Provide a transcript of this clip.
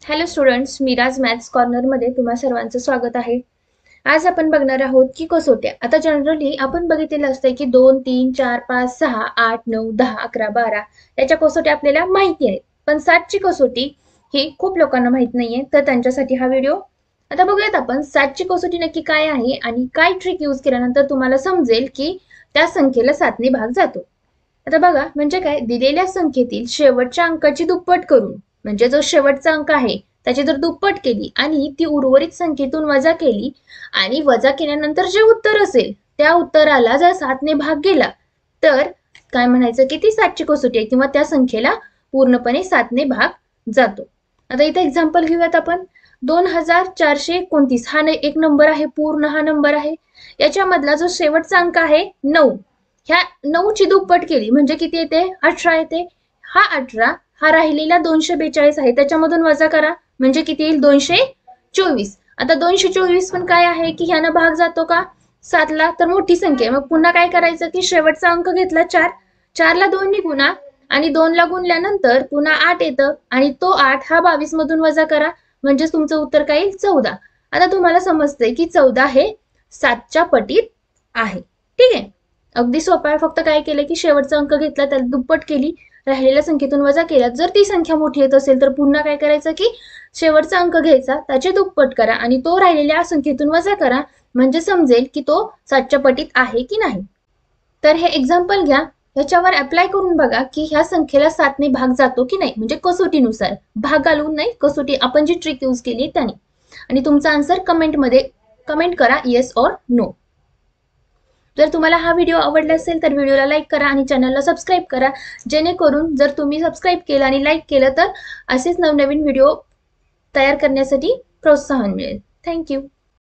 Hello students, मीराज maths कॉर्नरमध्ये तुम्हा सर्वांचं स्वागत आहे। आज आपण बघणार आहोत की कसोट्या। आता जनरली आपण बघितलेलं असतं की 2, 3, 4, 5, 6, 8, 9, 10, 11, 12 याच्या कसोट्या आपल्याला माहिती आहेत। पण 7ची कसोटी ही खूप लोकांना माहित नाहीये, तर त्यांच्यासाठी हा व्हिडिओ। आता बघूयात आपण 7ची कसोटी नक्की काय आहे आणि काय ट्रिक यूज केल्यानंतर तुम्हाला समजेल की त्या संख्येला 7ने भाग जातो। आता बघा, म्हणजे काय, दिलेल्या संख्येतील शेवटच्या अंकाची दुप्पट करून, म्हणजे जो शेवटचा अंक आहे त्याची जर दुप्पट केली आणि ती उर्वरित संख्येतून वजा केली आणि वजा केल्यानंतर जे उत्तर असेल त्या उत्तराला जर 7ने भाग गेला तर काय म्हणायचं की ती 7ची कसोटी आहे किंवा त्या संख्येला पूर्णपणे 7ने भाग जातो। आता इथे एक्झाम्पल घेऊयात आपण। 2429 हा एक नंबर आहे, पूर्ण हा नंबर आहे। याच्यामधला जो शेवटचा अंक आहे 9, ह्या 9ची दुप्पट केली म्हणजे किती येते? 18 येते। हा 18 हा राहिलेला 242 आहे, त्याच्यामधून वजा करा म्हणजे किती येईल? 224। आता 224 पण काय आहे की ह्याना भाग जातो का 7ला? तर मोठी संख्या आहे। मग पुन्हा काय करायचं की शेवटचा अंक घेतला 4, 4ला 2 ने गुणा आणि 2ला गुणल्यानंतर पुन्हा 8 येतं आणि तो 8 हा 22 मधून वजा करा म्हणजे तुमचं उत्तर काय येईल? 14। आता तुम्हाला समजतंय की 14 हे 7च्या पटीत आहे। ठीक आहे, अगदी सोपं आहे। फक्त काय केलं की शेवटचा अंक घेतला, त्याला दुप्पट केली, राहिलेल्या संख्येतून वजा केला। जर ती संख्या मोठी येत असेल तर पुन्हा काय करायचं की शेवटचा अंक घ्यायचा, त्याचे दुप्पट करा आणि तो राहिलेल्या संख्येतून वजा करा म्हणजे समजेल की तो 7च्या पटीत आहे की नाही। तर हे एक्झाम्पल घ्या, याच्यावर अप्लाय करून बघा की ह्या संख्येला 7ने भाग जातो की नाही, म्हणजे कसोटीनुसार, भाग घालून नाही, कसोटी आपण जी ट्रिक यूज केली त्याने। आणि तुमचा आन्सर कमेंटमध्ये कमेंट करा, येस और नो। जर तुम्हाला हा व्हिडिओ आवडला असेल तर व्हिडिओला लाईक करा आणि चॅनलला सबस्क्राईब करा, जेणेकरून जर तुम्ही सबस्क्राईब केलं आणि लाईक केलं तर असेच नवनवीन व्हिडिओ तयार करण्यासाठी प्रोत्साहन मिळेल। थँक्यू।